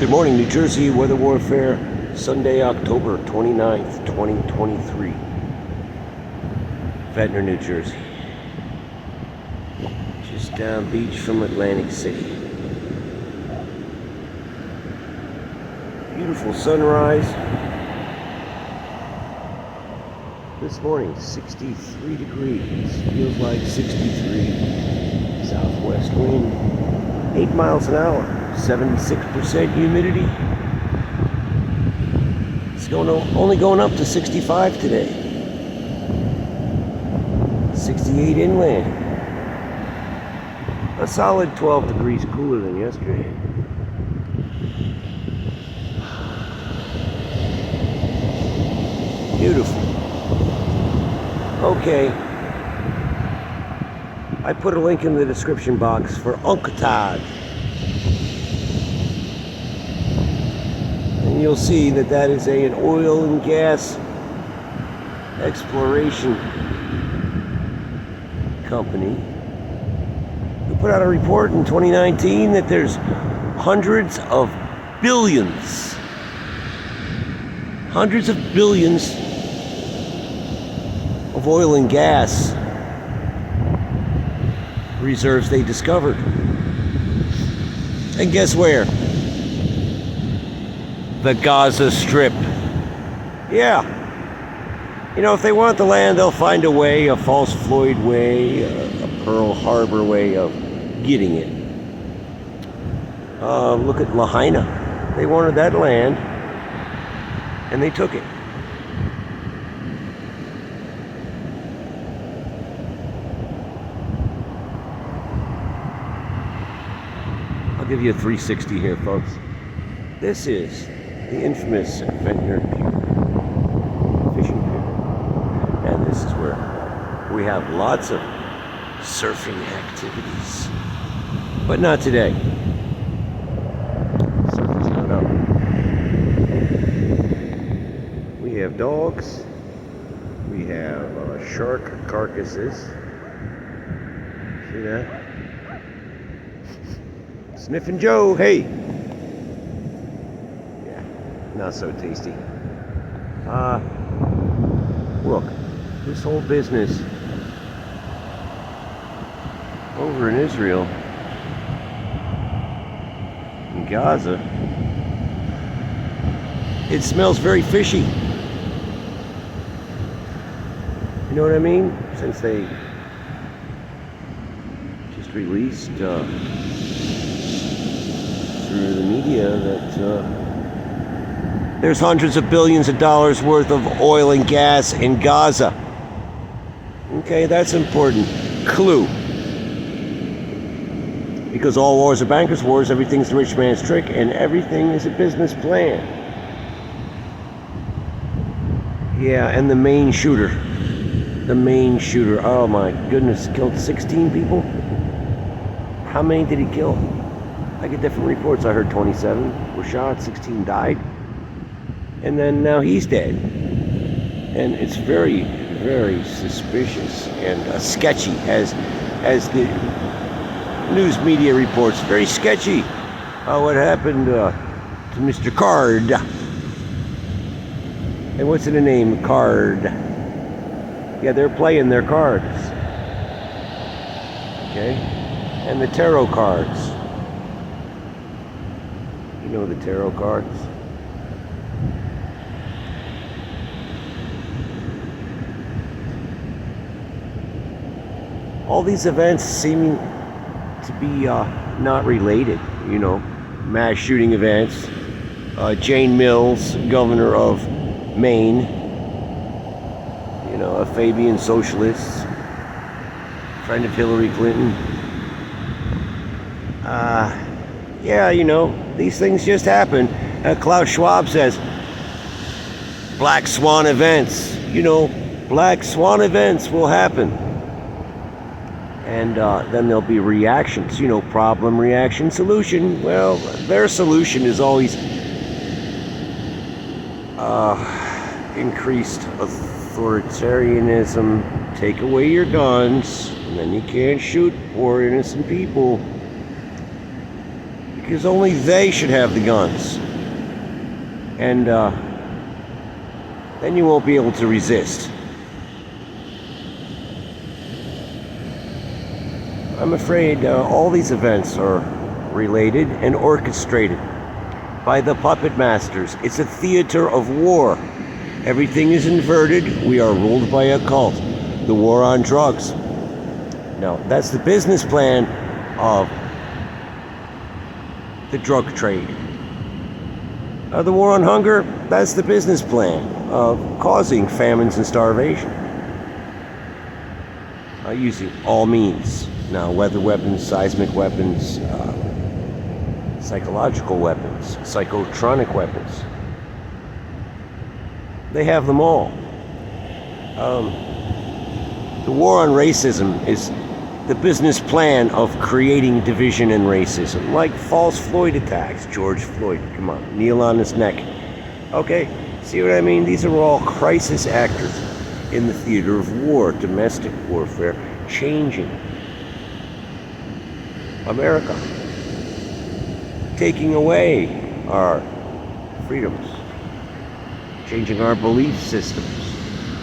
Good morning, New Jersey. Weather Warfare, Sunday, October 29th, 2023. Ventnor, New Jersey. Just down beach from Atlantic City. Beautiful sunrise. This morning, 63 degrees. Feels like 63. Southwest wind, 8 miles an hour. 76% humidity. It's only going up to 65 today. 68 inland. A solid 12 degrees cooler than yesterday. Beautiful. Okay. I put a link in the description box for UNCTAD. And you'll see that is an oil and gas exploration company who put out a report in 2019 that there's hundreds of billions of oil and gas reserves they discovered. And guess where? The Gaza Strip. Yeah. You know, if they want the land, they'll find a way, a false Floyd way, a Pearl Harbor way of getting it. Look at Lahaina. They wanted that land, and they took it. I'll give you a 360 here, folks. This is the infamous Ventnor fishing pier. And this is where we have lots of surfing activities. But not today. Surfing's not up. We have dogs. We have shark carcasses. See that? Sniffing Joe, hey! Not so tasty. Look, this whole business over in Israel, in Gaza, it smells very fishy. You know what I mean? Since they just released through the media that there's hundreds of billions of dollars worth of oil and gas in Gaza. Okay, that's important. Clue. Because all wars are bankers' wars, everything's the rich man's trick, and everything is a business plan. Yeah, and the main shooter, oh my goodness, killed 16 people? How many did he kill? I get different reports. I heard 27 were shot, 16 died. And then now he's dead. And it's very, very suspicious and sketchy, as the news media reports. Very sketchy. What happened to Mr. Card? And what's in the name? Card. Yeah, they're playing their cards. Okay? And the tarot cards. You know the tarot cards? All these events seeming to be not related, you know, mass shooting events. Jane Mills, governor of Maine, you know, a Fabian socialist, friend of Hillary Clinton. Yeah, you know, these things just happen. Klaus Schwab says, black swan events, you know, black swan events will happen. And then there'll be reactions, you know, problem, reaction, solution. Well, their solution is always increased authoritarianism, take away your guns, and then you can't shoot poor innocent people. because only they should have the guns. And then you won't be able to resist. I'm afraid all these events are related and orchestrated by the puppet masters. It's a theater of war. Everything is inverted. We are ruled by a cult. The war on drugs. No, that's the business plan of the drug trade. The war on hunger, that's the business plan of causing famines and starvation. Using all means. Now, weather weapons, seismic weapons, psychological weapons, psychotronic weapons. They have them all. The war on racism is the business plan of creating division and racism, like false Floyd attacks. George Floyd, come on, kneel on his neck. Okay, see what I mean? These are all crisis actors in the theater of war, domestic warfare, changing America, taking away our freedoms, changing our belief systems,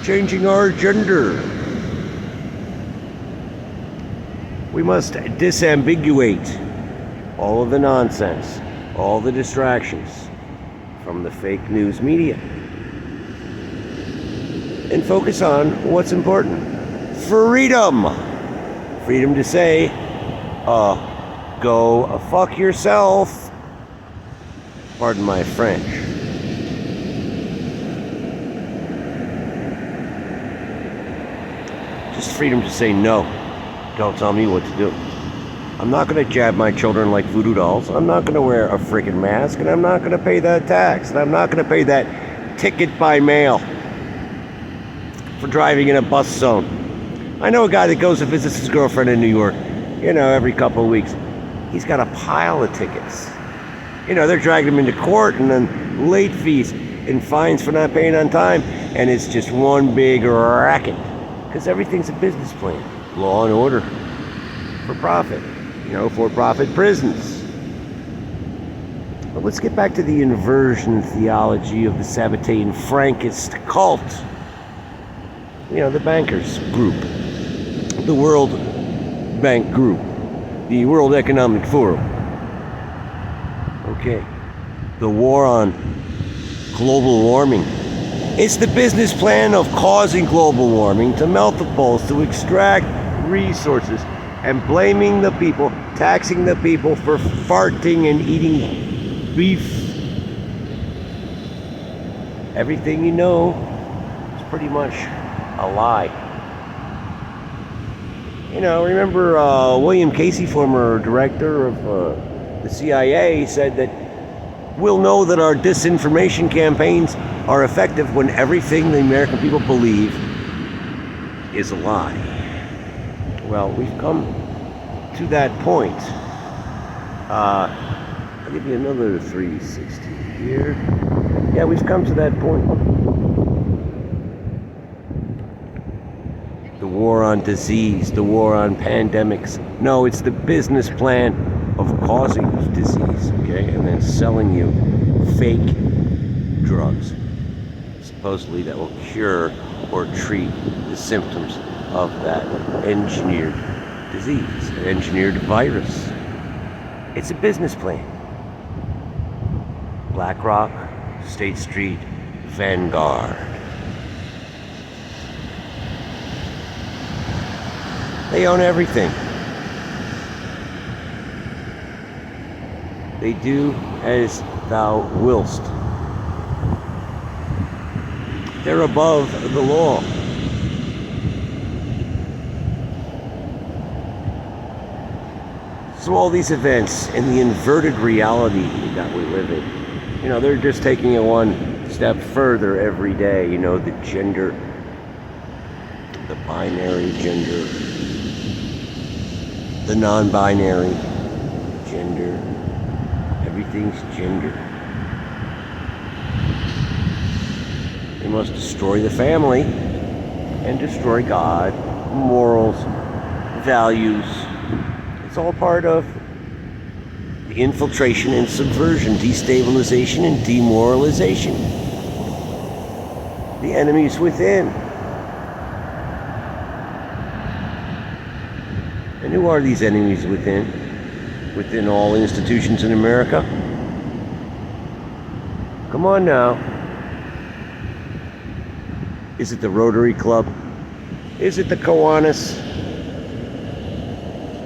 changing our gender. We must disambiguate all of the nonsense, all the distractions from the fake news media, and focus on what's important. Freedom! Freedom to say, go fuck yourself. Pardon my French. Just freedom to say no. Don't tell me what to do. I'm not going to jab my children like voodoo dolls. I'm not going to wear a freaking mask, and I'm not going to pay that tax, and I'm not going to pay that ticket by mail for driving in a bus zone. I know a guy that goes and visits his girlfriend in New York, every couple of weeks. He's got a pile of tickets. They're dragging him into court, and then late fees and fines for not paying on time, and it's just one big racket, because everything's a business plan. Law and order, for profit, for-profit prisons. But let's get back to the inversion theology of the Sabbatean Frankist cult. The bankers group, the World Bank Group, the World Economic Forum. Okay, the war on global warming. It's the business plan of causing global warming to melt the poles, to extract resources, and blaming the people, taxing the people for farting and eating beef. Everything you know is pretty much a lie. Remember William Casey, former director of the CIA, said that we'll know that our disinformation campaigns are effective when everything the American people believe is a lie. Well, we've come to that point. I'll give you another 360 here. Yeah, we've come to that point. The war on disease, the war on pandemics. No, it's the business plan of causing disease, okay, and then selling you fake drugs, supposedly that will cure or treat the symptoms of that engineered disease, engineered virus. It's a business plan. BlackRock, State Street, Vanguard. They own everything. They do as thou willst. They're above the law. So all these events and the inverted reality that we live in, they're just taking it one step further every day. The gender, the binary gender, the non-binary gender, everything's gender. They must destroy the family and destroy God, morals, values. It's all part of The infiltration and subversion, destabilization and demoralization. The enemies within. And who are these enemies within? Within all institutions in America? Come on now. Is it the Rotary Club? Is it the Kiwanis?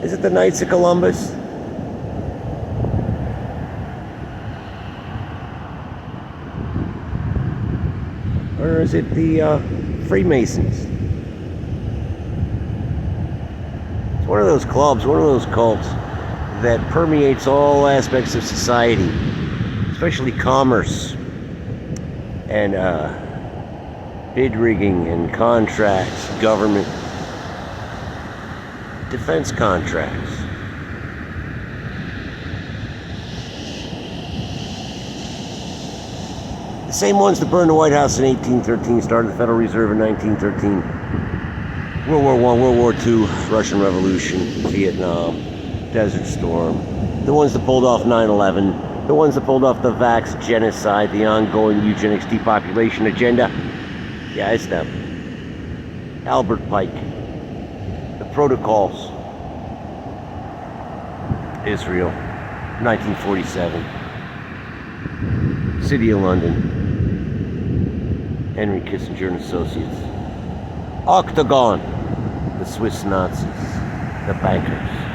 Is it the Knights of Columbus? Or is it the Freemasons? It's one of those clubs, one of those cults that permeates all aspects of society, especially commerce and bid rigging and contracts, government, defense contracts. The same ones that burned the White House in 1813, started the Federal Reserve in 1913. World War I, World War II, Russian Revolution, Vietnam, Desert Storm. The ones that pulled off 9/11. The ones that pulled off the vax genocide, the ongoing eugenics depopulation agenda. Yeah, it's them. Albert Pike. The Protocols. Israel. 1947. City of London. Henry Kissinger and Associates. Octagon. The Swiss Nazis. The bankers.